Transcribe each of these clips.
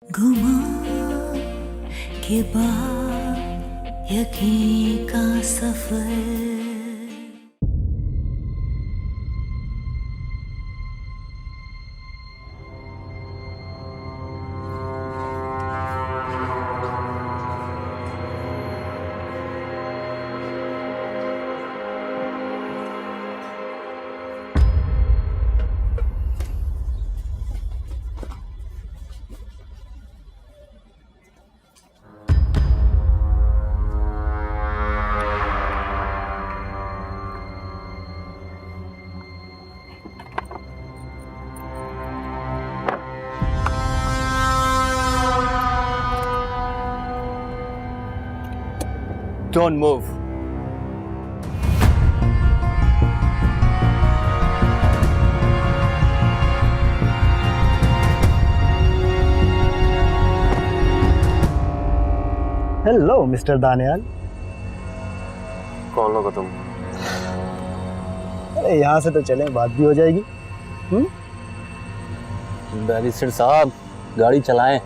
गुमान के बाद यकीन का सफर। Don't move. Hello mister Daniyal. कौन लोग हो तुम? अरे यहाँ से तो चलें, बात भी हो जाएगी। बैरिस्टर साहब, गाड़ी चलाएं।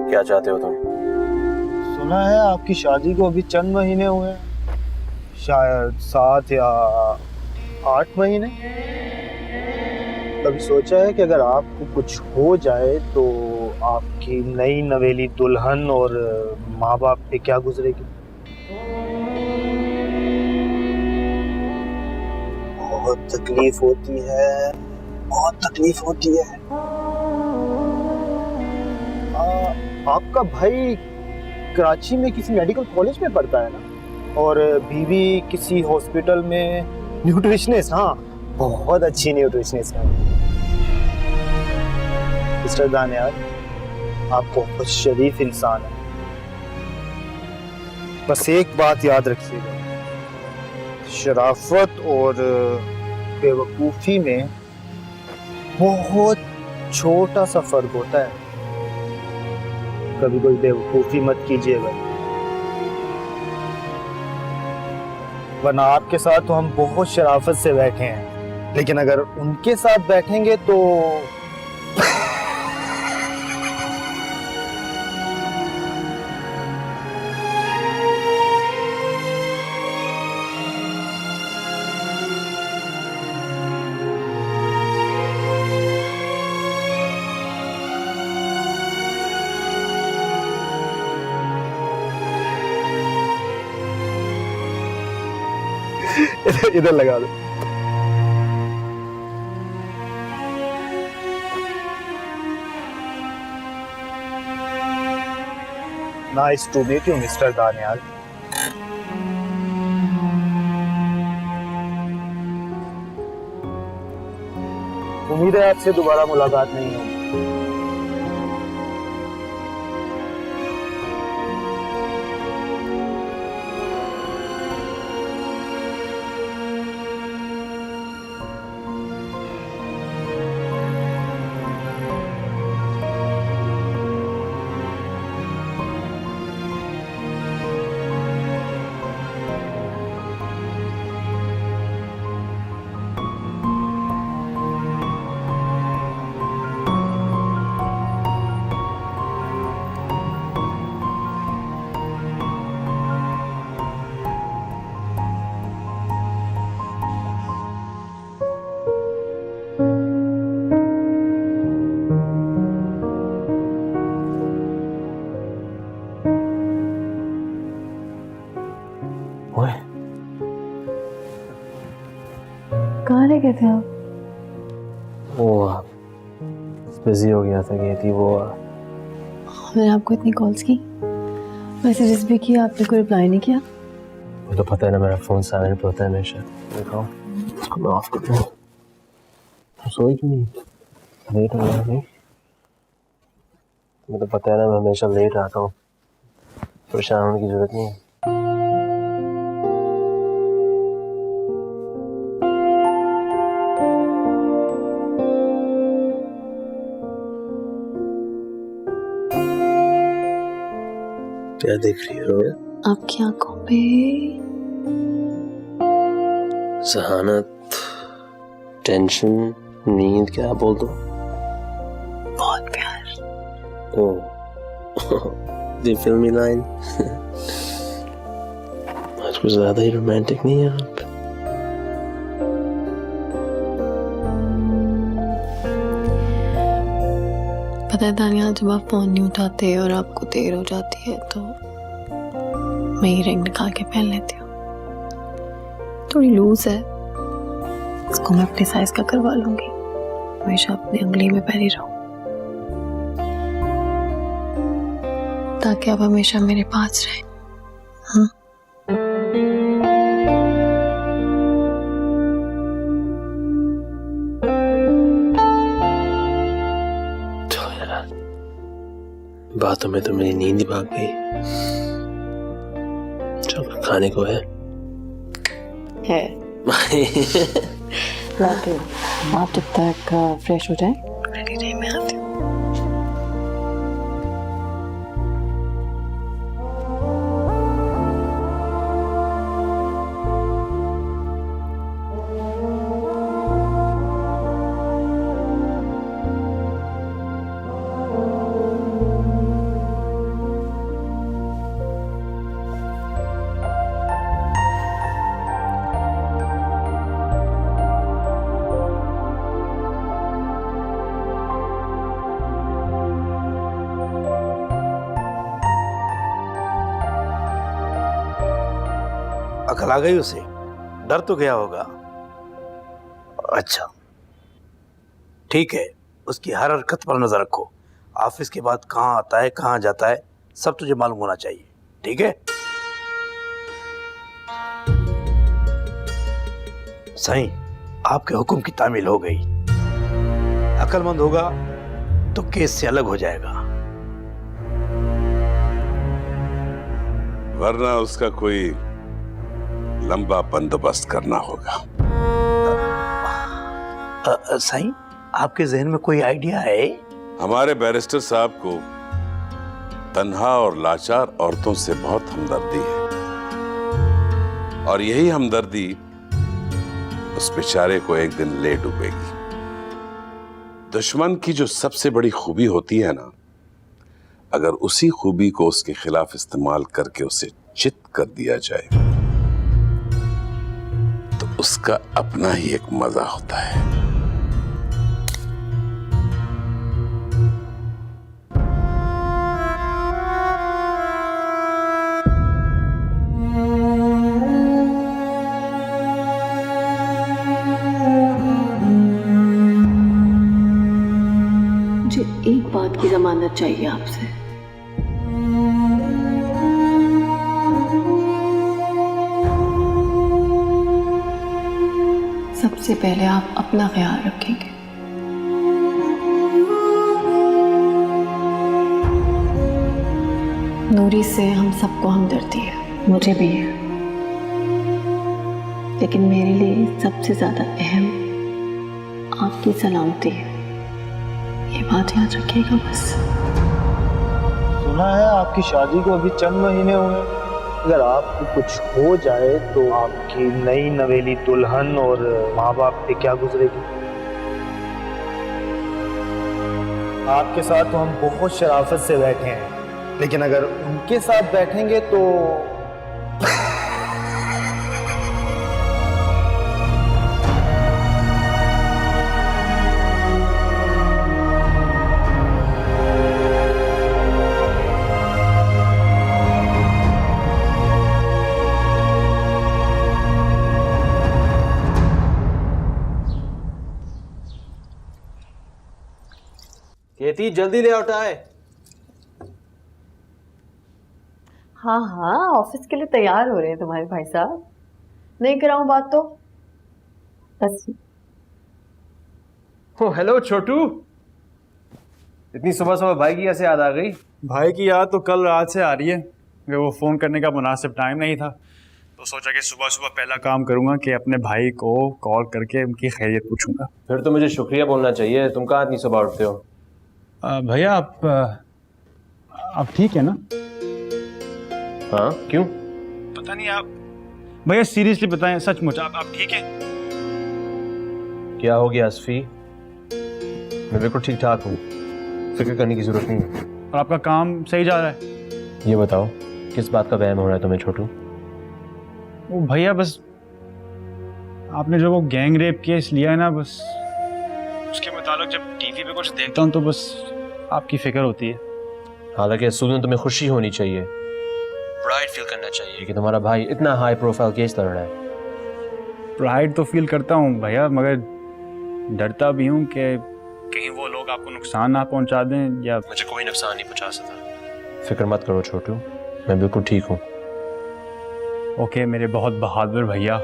क्या चाहते हो तुम? सुना है आपकी शादी को अभी चंद महीने हुए हैं, शायद 7 या 8 महीने। कभी सोचा है कि अगर आपको कुछ हो जाए तो आपकी नई नवेली दुल्हन और माँ बाप पे क्या गुजरेगी? बहुत तकलीफ होती है, बहुत तकलीफ होती है। आपका भाई कराची में किसी मेडिकल कॉलेज में पढ़ता है ना, और बीवी किसी हॉस्पिटल में न्यूट्रिशनिस्ट। हाँ, बहुत अच्छी न्यूट्रिशनिस्ट है। मिस्टर दानियाल, आप बहुत शरीफ इंसान हैं। बस एक बात याद रखिएगा, शराफत और बेवकूफ़ी में बहुत छोटा सा फर्क होता है। कभी कोई बेवकूफ़ी मत कीजिएगा, वरना आपके साथ तो हम बहुत शराफत से बैठे हैं, लेकिन अगर उनके साथ बैठेंगे तो इधर लगा दो। Nice to meet you mister Daniyal. उम्मीद है आपसे दोबारा मुलाकात नहीं होगी। कहाँ रह गए थे आप? वो बिजी हो गया था, थी वो। मैंने आपको इतनी कॉल्स की, मैसेजेस भी किया, आपने कोई रिप्लाई नहीं किया। मुझे तो पता है ना, मेरा फोन साइलेंट पे होता है हमेशा। देखो, इसको मैं ऑफ कर दूं। सोई क्यों नहीं? लेट हो गया नहीं? तुम्हें तो पता है ना मैं हमेशा लेट आता हूँ, परेशान होने की जरूरत नहीं है। क्या देख रही हो? आपकी आंखों पे जहानत, टेंशन, नींद, क्या बोल दो? बहुत प्यार। ओह दी फिल्मी लाइन। आज कुछ ज्यादा ही रोमांटिक नहीं है आप? पता है दानियाल, जब आप फोन नहीं उठाते और आपको देर हो जाती है तो मैं ये रिंग निकाल के पहन लेती हूँ। थोड़ी लूज है, इसको मैं अपने साइज का करवा लूंगी, हमेशा अपनी उंगली में पहनी रहूं, ताकि आप हमेशा मेरे पास रहें। हाँ? तो यार, बातों में तो मेरी नींद ही भाग गई। चलो खाने को है? लाते हो। आप जब तक फ्रेश हो जाए रेडी रहिए, मैं आती हूँ। अकल आ गई उसे? डर तो गया होगा। अच्छा ठीक है, उसकी हर हरकत पर नजर रखो। ऑफिस के बाद कहाँ आता है कहाँ जाता है सब तुझे मालूम होना चाहिए, ठीक है? सही, आपके हुक्म की तामील हो गई। अक्लमंद होगा तो केस से अलग हो जाएगा, वरना उसका कोई लंबा बंदोबस्त करना होगा। सही, आपके जहन में कोई आइडिया है? हमारे बैरिस्टर साहब को तन्हा और लाचार औरतों से बहुत हमदर्दी है, और यही हमदर्दी उस बेचारे को एक दिन ले डूबेगी। दुश्मन की जो सबसे बड़ी खूबी होती है ना, अगर उसी खूबी को उसके खिलाफ इस्तेमाल करके उसे चित कर दिया जाए तो उसका अपना ही एक मजा होता है। मुझे एक बात की जमानत चाहिए आपसे। सबसे पहले आप अपना ख्याल रखेंगे। नूरी से हम सबको हमदर्दी है, मुझे भी है, लेकिन मेरे लिए सबसे ज्यादा अहम आपकी सलामती है, ये बात याद रखिएगा बस। सुना है आपकी शादी को अभी चंद महीने हुए, अगर आपको कुछ हो जाए तो आपकी नई नवेली दुल्हन और माँ बाप पे क्या गुजरेगी? आपके साथ तो हम बहुत शराफत से बैठे हैं, लेकिन अगर उनके साथ बैठेंगे तो केती जल्दी ले आउट आए। हाँ हाँ, ऑफिस के लिए तैयार हो रहे हैं तुम्हारे भाई साहब। नहीं कराऊं बात तो बस ओ हेलो छोटू, इतनी सुबह सुबह भाई की ऐसे याद आ गई? भाई की याद तो कल रात से आ रही है, मगर वो फ़ोन करने का मुनासिब टाइम नहीं था, तो सोचा कि सुबह सुबह पहला काम करूँगा कि अपने भाई को कॉल करके उनकी खैरियत पूछूंगा। फिर तो मुझे शुक्रिया बोलना चाहिए, तुम कहाँ इतनी सुबह उठते हो? भैया आप ठीक है ना? हाँ क्यों? पता नहीं आप भैया सीरियसली बताएं, सचमुच आप ठीक है? क्या हो गया असफी? मैं बिल्कुल ठीक ठाक हूँ, फिक्र करने की जरूरत नहीं है। और आपका काम सही जा रहा है? ये बताओ किस बात का वहम हो रहा है तुम्हें छोटू? वो भैया बस आपने जो वो गैंग रेप केस लिया है ना, बस उसके मुताबिक जब टीवी पे कुछ देखता हूँ तो बस आपकी फिक्र होती है। हालांकि इस सूद में तुम्हें खुशी होनी चाहिए, प्राइड फील करना चाहिए कि तुम्हारा भाई इतना हाई प्रोफाइल केस लड़ रहा है। प्राइड तो फील करता हूँ भैया, मगर डरता भी हूँ कि कहीं वो लोग आपको नुकसान ना पहुँचा दें या मुझे कोई नुकसान नहीं पहुँचा सकता। फिक्र मत करो छोटू, मैं बिल्कुल ठीक हूँ। ओके मेरे बहुत बहादुर भैया, आ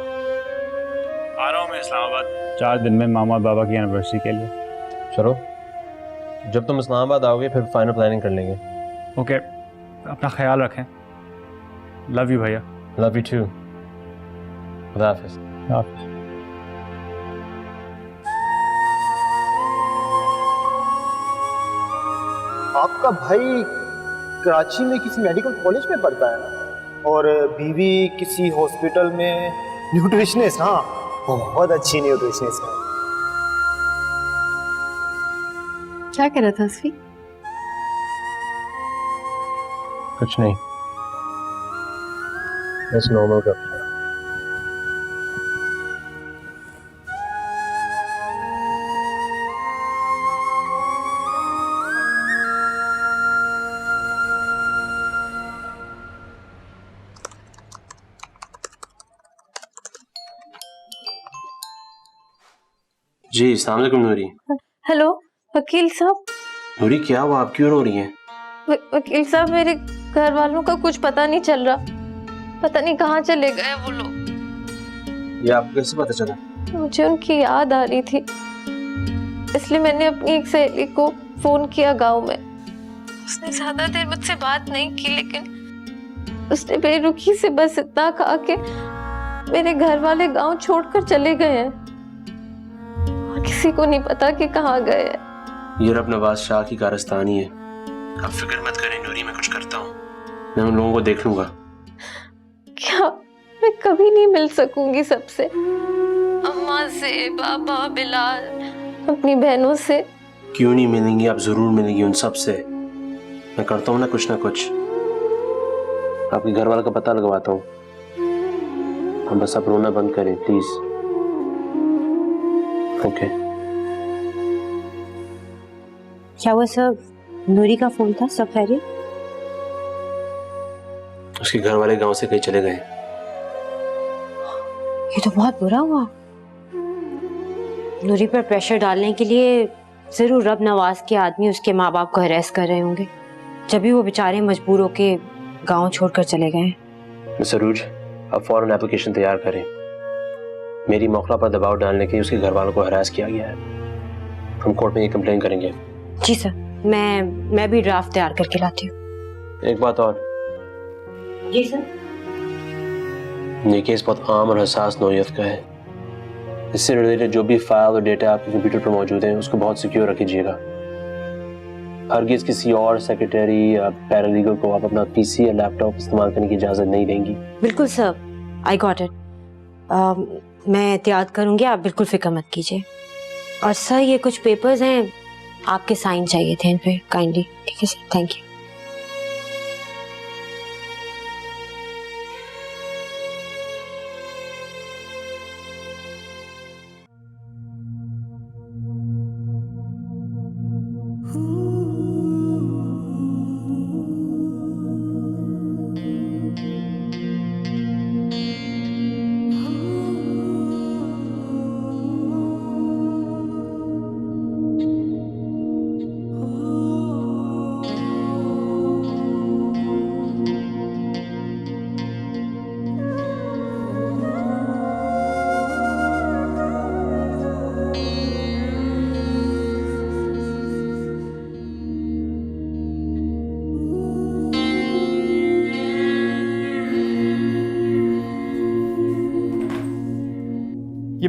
रहा हूँ मैं इस्लामाबाद 4 दिन में मामा बाबा की एनिवर्सरी के लिए। चलो, जब तुम इस्लामाबाद आओगे फिर फाइनल प्लानिंग कर लेंगे। ओके, अपना ख्याल रखें। लव यू भैया। Love you too. खुदा हाफिज़। हाफिज़। आपका भाई कराची में किसी मेडिकल कॉलेज में पढ़ता है ना, और बीवी किसी हॉस्पिटल में न्यूट्रिशनिस्ट। हाँ, बहुत अच्छी न्यूट्रिशनिस्ट है। क्या कह रहा था असफी? कुछ नहीं, बस नॉर्मल कर। जी अस्सलाम वालेकुम नूरी। हेलो वकील साहब। नूरी क्या हुआ, आप क्यों रो रही हैं? वकील साहब, मेरे घर वालों का कुछ पता नहीं चल रहा, पता नहीं कहाँ चले गए वो लोग। ये आपको कैसे पता चला? मुझे उनकी याद आ रही थी, इसलिए मैंने अपनी एक सहेली को फोन किया गांव में। उसने ज्यादा देर मुझसे बात नहीं की, लेकिन उसने बेरुखी से बस इतना कहा कि मेरे घर वाले गांव छोड़कर चले गए हैं और किसी को नहीं पता कि कहाँ गए हैं। ये रब नवाज शाह की कारस्तानी है। आप फिक्र मत करें नूरी, मैं कुछ करता हूँ, मैं उन लोगों को देख लूंगा। क्या मैं कभी नहीं मिल सकूंगी सबसे? अम्मा से, बाबा, बिलाल, अपनी बहनों से? क्यों नहीं मिलेंगी, आप जरूर मिलेंगी उन सब से। मैं करता हूँ ना कुछ, आपके घर वालों का पता लगवाता हूँ। हम बस आप रोना बंद करें प्लीज। ओके। क्या वो सब नूरी का फोन था? सब खैरियत? उसके घर वाले गांव से कहीं चले गए। ये तो बहुत बुरा हुआ। नूरी पर प्रेशर डालने के लिए जरूर रब नवाज के आदमी उसके माँ बाप को अरेस्ट कर रहे होंगे, जब भी वो बेचारे मजबूर होके गांव छोड़कर चले गए। मिस्टर रूज, अब फौरन एप्लीकेशन तैयार करें। मेरी मौखला पर दबाव डालने के लिए उसके घर वालों को हरास किया गया है। हम कोर्ट में ये कंप्लेन करेंगे। जी सर, मैं भी ड्राफ्ट तैयार करके लाती हूँ। एक बात और। जी सर। ये केस बहुत आम और हसास नौयत का है। इससे रिलेटेड जो भी फाइल और डेटा आपके कंप्यूटर पर मौजूद है उसको बहुत सिक्योर रखिएगा। हरगिज किसी और सेक्रेटरी या पैरालीगल को आप अपना पीसी या लैपटॉप इस्तेमाल करने की इजाजत नहीं देंगी। बिल्कुल सर, आई गॉट इट। मैं एहतियात करूंगी, आप बिल्कुल फिक्र मत कीजिए। और सर ये कुछ पेपर्स हैं, आपके साइन चाहिए थे इन पे, काइंडली। ठीक है सर, थैंक यू।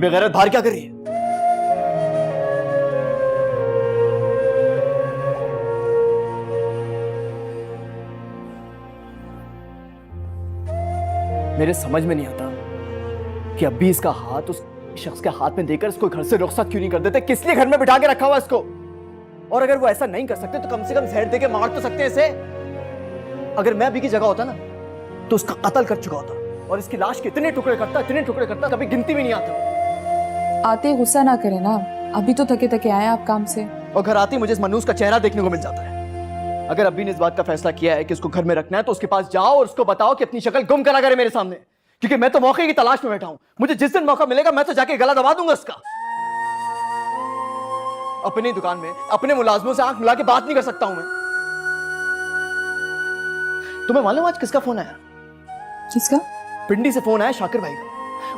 बेगैरत बाहर क्या कर रही है? मेरे समझ में नहीं आता कि अब भी इसका हाथ उस शख्स के हाथ में देकर इसको घर से रुखसत क्यों नहीं कर देते? किस लिए घर में बिठा के रखा हुआ इसको? और अगर वो ऐसा नहीं कर सकते तो कम से कम जहर दे के मार तो सकते हैं इसे। अगर मैं अभी की जगह होता ना तो उसका कत्ल कर चुका होता, और इसकी लाश के इतने टुकड़े करता कभी गिनती भी नहीं आता। आते गुस्सा ना करें ना, अभी तो थके थके आए आप काम से। और घर आते ही मुझे इस मनूस का चेहरा देखने को मिल जाता है। अगर अभी ने इस बात का फैसला किया है कि उसको घर में रखना है तो उसके पास जाओ और उसको बताओ कि अपनी शक्ल गुम करा करे मेरे सामने, क्योंकि मैं तो मौके की तलाश में बैठा हूं। मुझे जिस दिन मौका मिलेगा मैं तो जाके गला दबा दूंगा उसका। अपनी दुकान में अपने मुलाजमों से आंख मिला के बात नहीं कर सकता हूं मैं। तुम्हें मालूम आज किसका फोन आया? किसका? पिंडी से फोन आया, शाकिर भाई का।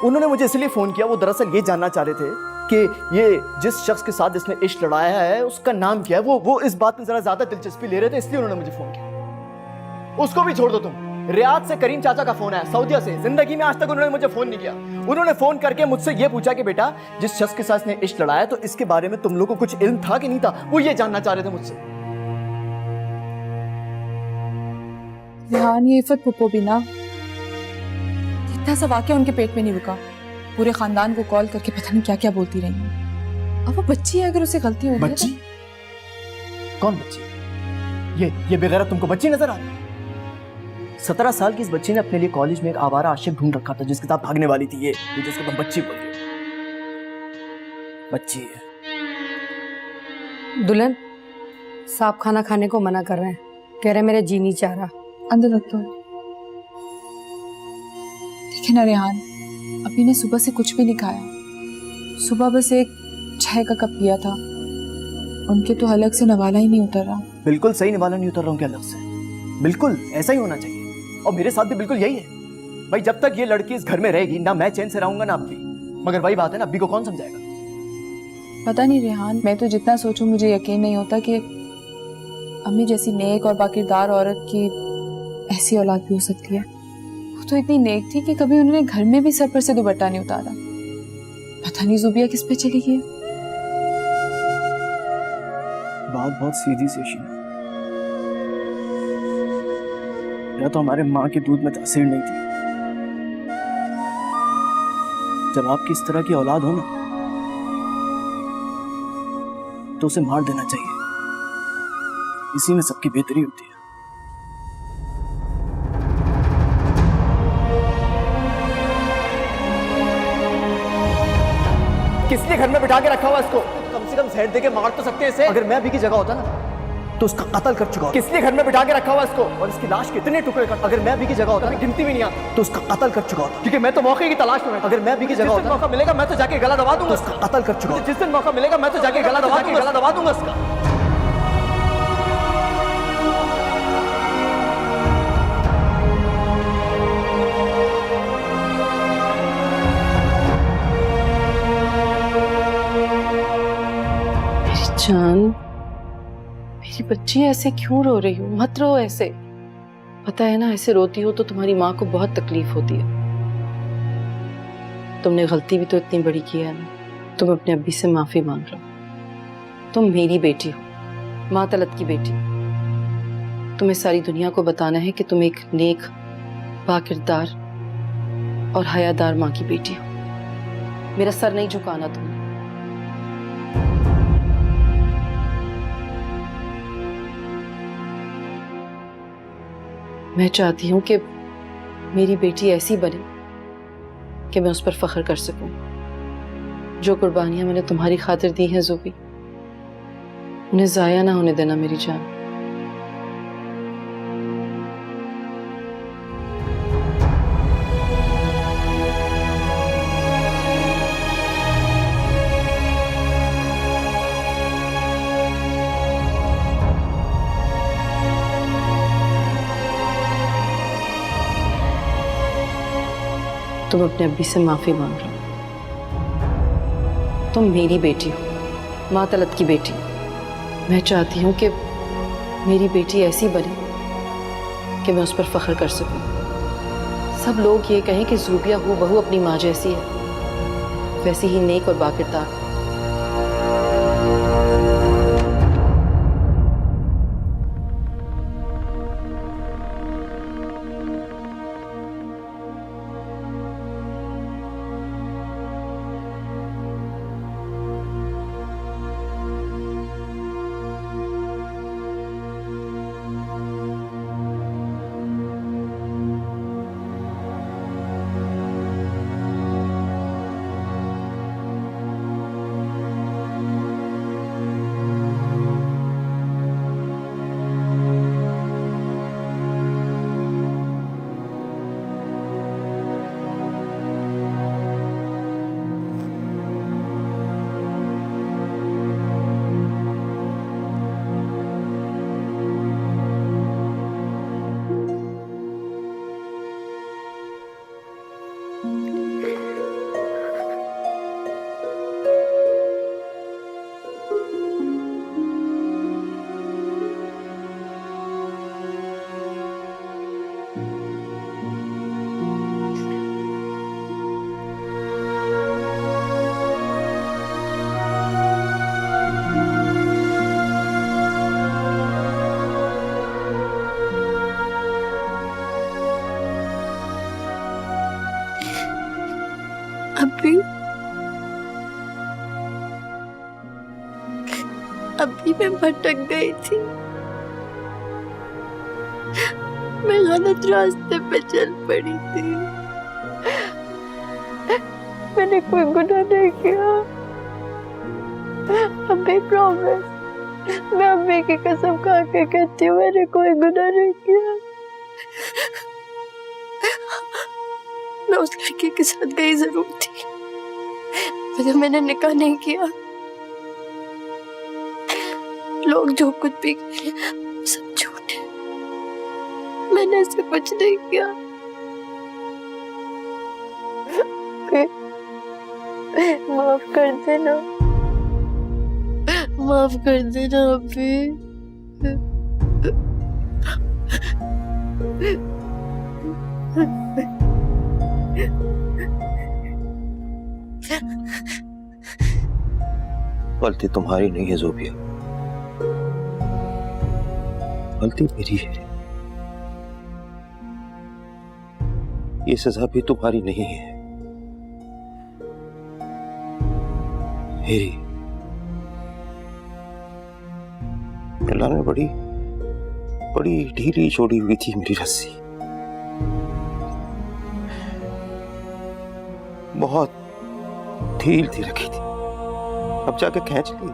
उन्होंने मुझे इसलिए फोन किया, वो दरअसल ये जानना चाह रहे थे कि ये जिस शख्स के साथ इसने इश्क लड़ाया है उसका नाम क्या है। वो इस बात में जरा ज्यादा दिलचस्पी ले रहे थे, इसलिए उन्होंने मुझे फोन किया। उसको भी छोड़ दो तुम। रियाद से करीम चाचा का फोन आया, सऊदीया से। जिंदगी में आज तक उन्होंने मुझे फोन नहीं किया। उन्होंने फोन करके मुझसे ये पूछा कि बेटा जिस शख्स के साथ इसने इश्क लड़ाया तो इसके बारे में तुम लोगों को कुछ इल्म था कि नहीं था, वो ये जानना चाह रहे थे मुझसे। रेहान, ये इफ़त पुप्पो भी ना, इतना सा वाकया उनके पेट में नहीं रुका। पूरे खानदान को कॉल करके पता नहीं क्या क्या बोलती रही हैं। अब वो बच्ची है, अगर उसे गलती होगी। बच्ची? कौन बच्ची? ये बेगैरत तुमको बच्ची नजर आ रही है? 17 साल की इस बच्ची ने अपने लिए कॉलेज में एक आवारा आशिक ढूंढ रखा था जिसके साथ भागने वाली थी। ये जिसको तुम बच्ची बोल रहे हो, बच्ची है। दुल्हन साहब खाना खाने को मना कर रहे हैं, कह रहे मेरे जी नहीं चाह रहा। अंदर रख दो। देखे ना रेहान, अभी ने सुबह से कुछ भी नहीं खाया। सुबह बस एक चाय का कप पिया था। उनके तो हलक से नवाला ही नहीं उतर रहा। बिल्कुल सही, नवाला नहीं उतर रहा उनके अलग से। बिल्कुल ऐसा ही होना चाहिए, और मेरे साथ भी बिल्कुल यही है भाई। जब तक ये लड़की इस घर में रहेगी ना मैं चैन से रहूंगा ना अब्बी। मगर वही बात है ना, अब्बी को कौन समझाएगा? पता नहीं रेहान, मैं तो जितना सोचूं मुझे यकीन नहीं होता कि अम्मी जैसी नेक और बाकिरदार औरत की ऐसी औलाद भी हो सकती है। वो तो इतनी नेक थी कि कभी उन्होंने घर में भी सर पर से दुपट्टा नहीं उतारा। पता नहीं जुबिया किस पे चली गई। बात बहुत सीधी सी शीना, या तो हमारे माँ के दूध में तासीर नहीं थी। जब आपकी इस तरह की औलाद हो ना तो उसे मार देना चाहिए, इसी में सबकी बेहतरी होती है। किस लिए घर में बिठा के रखा हुआ इसको? कम से कम जहर दे के मार तो सकते हैं इसे। अगर मैं अभी की जगह होता ना तो उसका कत्ल कर चुका होता। किस लिए घर में बिठा के रखा हुआ इसको? और इसकी लाश के इतने टुकड़े करता। अगर मैं अभी की जगह होता ना, गिनती भी नहीं आता, तो उसका कत्ल कर चुका होता, क्योंकि मैं तो मौके की तलाश में बैठा। अगर मैं अभी की जगह होता, मौका मिलेगा मैं तो जाके गला दबा दूंगा उसका। कत्ल कर चुका होता, जिस दिन मौका मिलेगा मैं तो जाके गला दबा दूंगा उसका। जान, मेरी बच्ची ऐसे क्यों रो रही हो? मत रो ऐसे। पता है ना, ऐसे रोती हो तो तुम्हारी माँ को बहुत तकलीफ होती है। तुमने गलती भी तो इतनी बड़ी की है ना। तुम अपने अब्बी से माफी मांग लो। तुम मेरी बेटी हो, माँ तलत की बेटी। तुम्हें सारी दुनिया को बताना है कि तुम एक नेक, बाकिरदार और हयादार माँ की बेटी हो। मेरा सर नहीं झुकाना तुमने। मैं चाहती हूं कि मेरी बेटी ऐसी बने कि मैं उस पर फख्र कर सकूं। जो कुर्बानियां मैंने तुम्हारी खातिर दी हैं ज़ुबी, उन्हें ज़ाया ना होने देना मेरी जान। तुम अपने अब्बी से माफी मांग लो। तुम मेरी बेटी हो, माँ तलत की बेटी। मैं चाहती हूँ कि मेरी बेटी ऐसी बने कि मैं उस पर फख्र कर सकूं। सब लोग ये कहें कि ज़ूबिया हूबहू अपनी माँ जैसी है। वैसी ही नेक और बाकिरदार। अभी मैं भटक गई थी, मैं गलत रास्ते पे चल पड़ी थी। मैंने कोई गुनाह नहीं किया। अभी प्रॉमिस, मैं अम्मी की कसम खा के कहती हूँ मैंने कोई गुनाह नहीं किया। मैं उस लड़के के साथ गई जरूर थी, मगर मैंने निकाह नहीं किया। लोग जो कुछ भी करें सब झूठ है, मैंने ऐसे कुछ नहीं किया। माफ कर देना, माफ कर देना अभी। गलती तुम्हारी नहीं है ज़ोबिया, गलती मेरी है। ये सजा भी तुम्हारी नहीं है मेरी। अल्लाह ने बड़ी बड़ी ढीली छोड़ी हुई थी मेरी रस्सी, बहुत ढील थी रखी थी, अब जाके खींच ली।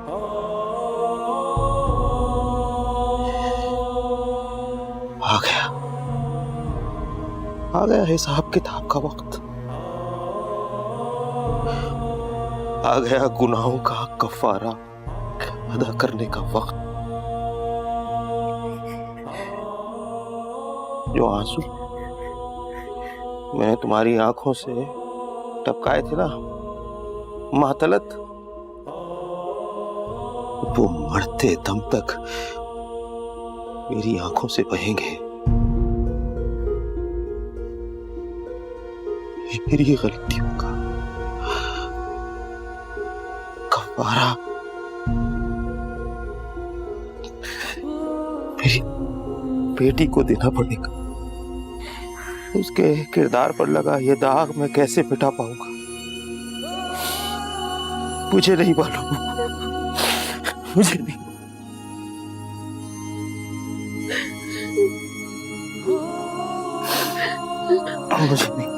आ गया हिसाब किताब का वक्त, आ गया गुनाहों का कफारा अदा करने का वक्त। जो आंसू मैंने तुम्हारी आंखों से टपकाए थे ना मातलत, वो मरते दम तक मेरी आंखों से बहेंगे। मेरी गलतियों का कफारा मेरी बेटी को देना पड़ेगा। उसके किरदार पर लगा ये दाग मैं कैसे मिटा पाऊंगा मुझे नहीं मालूम, मुझे नहीं। मुझे नहीं।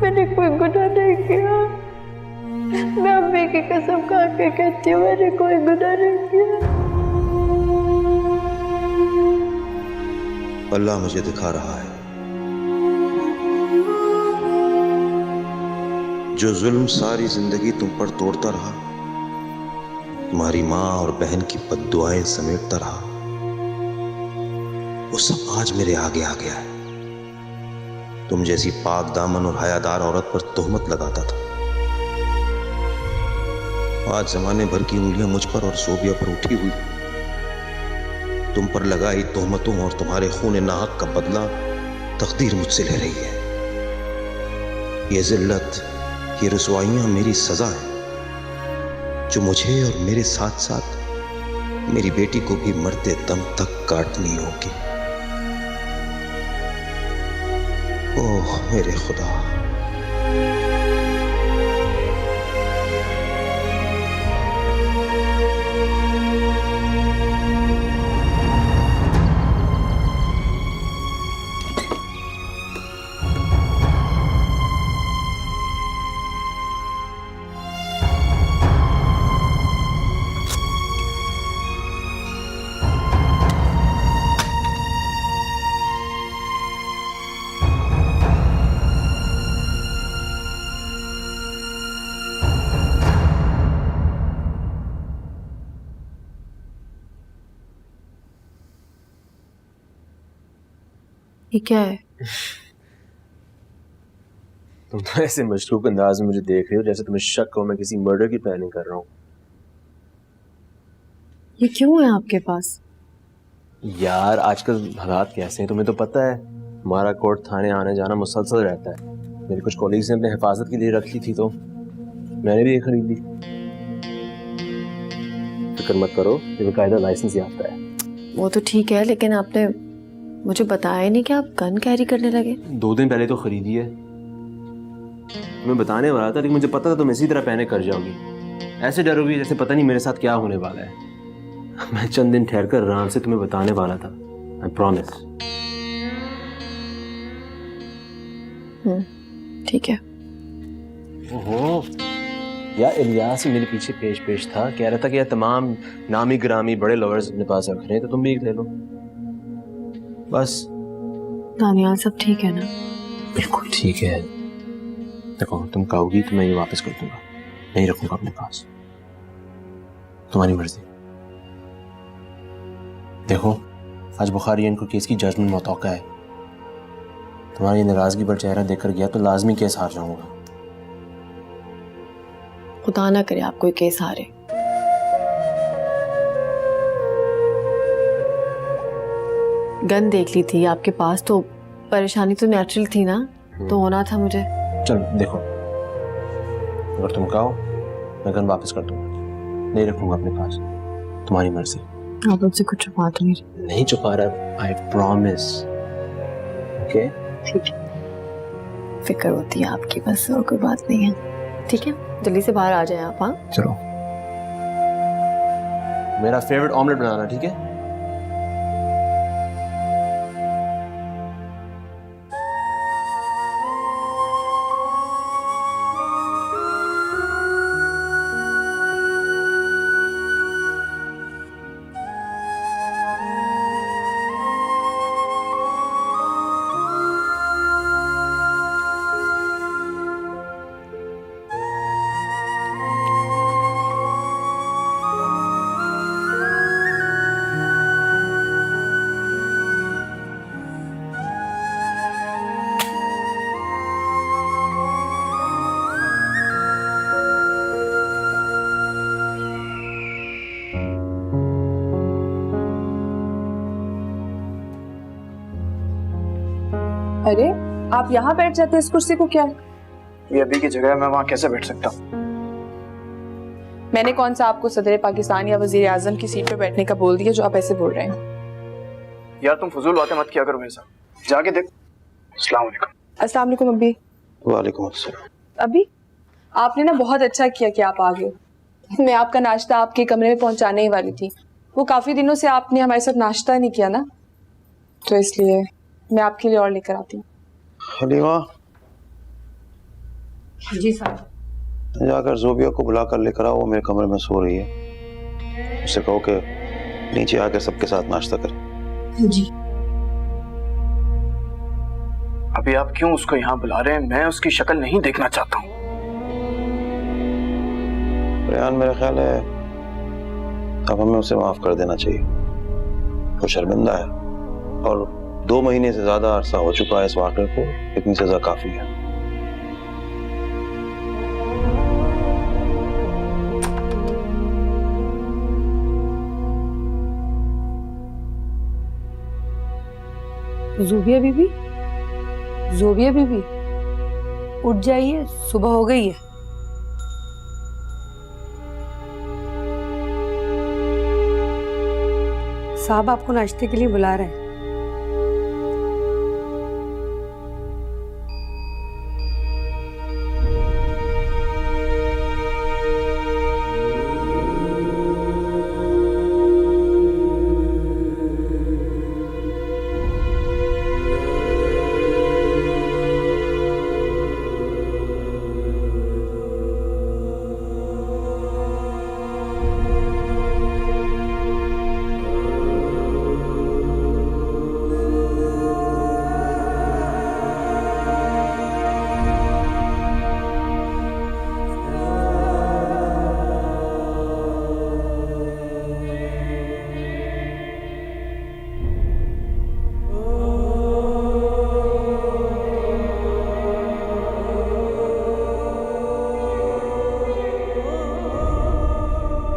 मैंने कोई गुनाह नहीं किया। मैं अम्मी की कसम खा के कहती हूँ, मैंने कोई गुनाह नहीं किया। अल्लाह मुझे दिखा रहा है जो जुल्म सारी जिंदगी तुम पर तोड़ता रहा, तुम्हारी माँ और बहन की बद्दुआएं समेटता रहा, वो सब आज मेरे आगे आ गया है। तुम जैसी पाक दामन और हयादार औरत पर तोहमत लगाता था, आज जमाने भर की उंगलियां मुझ पर और सोबिया पर उठी हुई। तुम पर लगाई तोहमतों और तुम्हारे खून नाहक का बदला तकदीर मुझसे ले रही है। ये जिल्लत, ये रुसवाइयां मेरी सजा है जो मुझे और मेरे साथ साथ मेरी बेटी को भी मरते दम तक काटनी होगी। ओह मेरे खुदा, ये क्या है? तुम तो ऐसे मशरूक अंदाज में मुझे देख रही हो जैसे तुम्हें शक हो मैं किसी मर्डर की प्लानिंग कर रहा हूँ। ये क्यों है आपके पास? यार आजकल हालात कैसे हैं तुम्हें तो पता है, हमारा कोर्ट थाने आने जाना मुसलसल रहता है। मेरे कुछ कॉलीग्स ने अपने हिफाजत के लिए रख ली थी तो मैंने भी ये खरीद ली। फिक्र मत करो, ये बाकायदा लाइसेंस याफ्ता है। वो तो ठीक है, लेकिन आपने मुझे बताया नहीं कि आप गन कैरी करने लगे। 2 दिन पहले तो खरीदी है। मैं बताने वाला था लेकिन मुझे पता था तुम इसी तरह पहने कर जाओगी, ऐसे डरोगी जैसे पता नहीं मेरे साथ क्या होने वाला है। मैं चंद दिन ठहर कर आराम से तुम्हें बताने वाला था, आई प्रॉमिस। ठीक है। ओहो या इलियास मेरे पीछे पेश था, कह रहा था कि यार तमाम नामी ग्रामी बड़े लवर्स अपने पास रख रहे हैं तो तुम भी एक ले लो बस। दानियाल सब ठीक है ना? बिल्कुल ठीक है। देखो तुम कहोगी तो मैं ये वापस कर दूंगा, नहीं रखूंगा अपने पास, तुम्हारी मर्जी। देखो आज बुखारी इनको केस की जजमेंट मुतौका है, तुम्हारी नाराजगी पर चेहरा देखकर गया तो लाजमी केस हार जाऊंगा। खुदा ना करे आप कोई केस हारे। गन देख ली थी आपके पास तो परेशानी तो नेचुरल थी ना, तो होना था मुझे। चलो देखो, अगर तुम कहो मैं गन वापस कर दूंगा, नहीं रखूंगा अपने पास, तुम्हारी मर्जी। आप मुझसे कुछ छुपा तो नहीं छुपा रहा, आई प्रॉमिस। ओके ठीक है, फिक्र होती है आपकी, बस और कोई बात नहीं है। ठीक है, जल्दी से बाहर आ जाए आप। हाँ चलो, मेरा फेवरेट ऑमलेट बनाना, ठीक है? अरे आप यहाँ बैठ जाते इस कुर्सी को क्या? ये अभी की जगह है, मैं वहाँ कैसे बैठ सकता हूँ? मैंने कौन सा आपको सदर पाकिस्तान या वजीर आजम की सीट पे बैठने का बोल दिया जो आप ऐसे बोल रहे हैं? यार तुम फजूल बातें मत किया करो मेरे साथ, जाके देख। अस्सलाम वालेकुम। अस्सलाम वालेकुम अब्बी। वालेकुम अस्सलाम। अभी आपने ना बहुत अच्छा किया कि आप आ गए। मैं आपका नाश्ता आपके कमरे में पहुंचाने ही वाली थी। वो काफी दिनों से आपने हमारे साथ नाश्ता नहीं किया ना, तो इसलिए मैं आपके लिए और लेकर आती हूँ। हलीमा, जी साहब। जाकर जोबिया को बुला कर लेकर आओ, वो मेरे कमरे में सो रही है। उससे कहो कि नीचे आकर सबके साथ नाश्ता करें। जी। अभी आप क्यों उसको यहाँ बुला रहे हैं? मैं उसकी शक्ल नहीं देखना चाहता हूँ। रेहान, मेरा ख्याल है अब हमें उसे माफ कर देना चाहिए। वो शर्मिंदा है और 2 महीने से ज्यादा अरसा हो चुका है इस वाक़े को। इतनी सजा काफी है। ज़ोबिया बीबी, ज़ोबिया बीबी, उठ जाइए, सुबह हो गई है। साहब आपको नाश्ते के लिए बुला रहे हैं।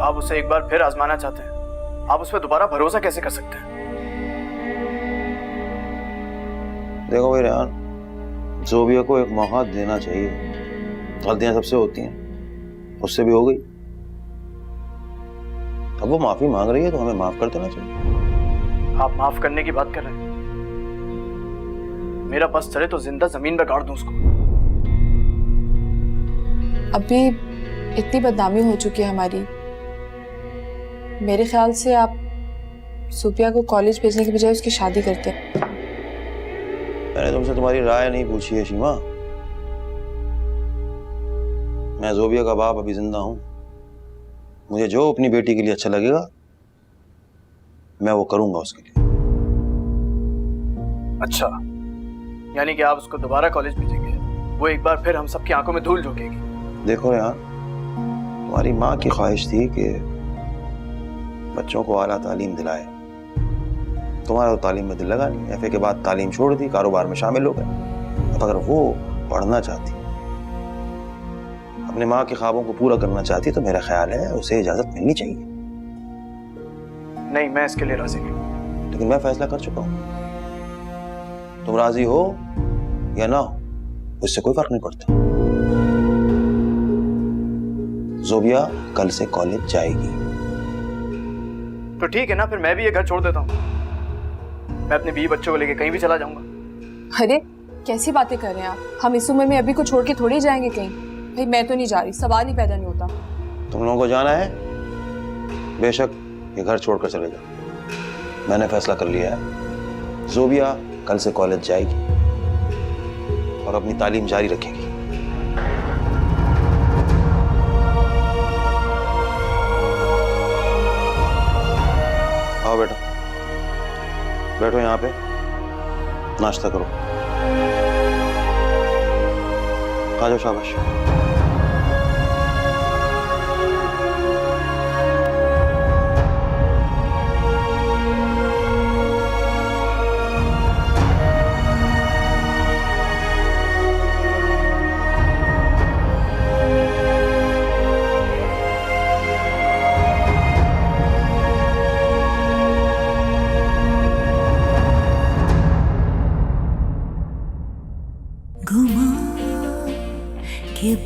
आप उसे एक बार फिर आजमाना चाहते हैं? आप उस पर दोबारा भरोसा कैसे कर सकते हैं? देखो भाई रेहान, जोबिया को एक मौका देना चाहिए। गलतियां सबसे होती हैं, उससे भी हो गई। अब वो माफी मांग रही है तो हमें माफ कर देना चाहिए। आप माफ करने की बात कर रहे हैं? मेरा बस चले तो जिंदा जमीन पे गाड़ दूं उसको। अभी इतनी बदनामी हो चुकी है हमारी, मेरे ख्याल से आप सुपिया को कॉलेज भेजने की बजाय उसकी शादी करते हैं। मैंने तुमसे तुम्हारी राय नहीं पूछी है शीमा। मैं जोबिया का बाप अभी जिंदा हूं। मुझे जो अपनी बेटी के लिए अच्छा लगेगा मैं वो करूंगा उसके लिए। अच्छा, यानी कि आप उसको दोबारा कॉलेज भेजेंगे? वो एक बार फिर हम सबकी आंखों में धूल झोंकेगी। देखो रेहान, तुम्हारी माँ की ख्वाहिश थी कि बच्चों को आला तालीम दिलाए। तुम्हारा तो तालीम में दिल लगा नहीं, एफए के बाद तालीम छोड़ दी, कारोबार में शामिल हो गए। अब अगर वो पढ़ना चाहती, अपने माँ के ख्वाबों को पूरा करना चाहती, तो मेरा ख्याल है उसे इजाजत मिलनी चाहिए। नहीं, मैं इसके लिए राजी नहीं। लेकिन मैं फैसला कर चुका हूं। तुम राजी हो या ना हो, उससे कोई फर्क नहीं पड़ता। जोबिया कल से कॉलेज जाएगी। तो ठीक है ना, फिर मैं भी ये घर छोड़ देता हूँ। मैं अपने बीवी बच्चों को लेके कहीं भी चला जाऊंगा। अरे कैसी बातें कर रहे हैं आप? हम इस उम्र में अभी को छोड़ के थोड़ी जाएंगे कहीं। भाई मैं तो नहीं जा रही, सवाल ही पैदा नहीं होता। तुम लोगों को जाना है, बेशक ये घर छोड़कर चले जाओ। मैंने फैसला कर लिया है, जोबिया कल से कॉलेज जाएगी और अपनी तालीम जारी रखेगी। आओ बेटा, बैठो यहाँ पे, नाश्ता करो। आ जाओ, शाबाश।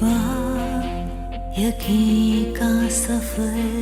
बाद यकीन का सफर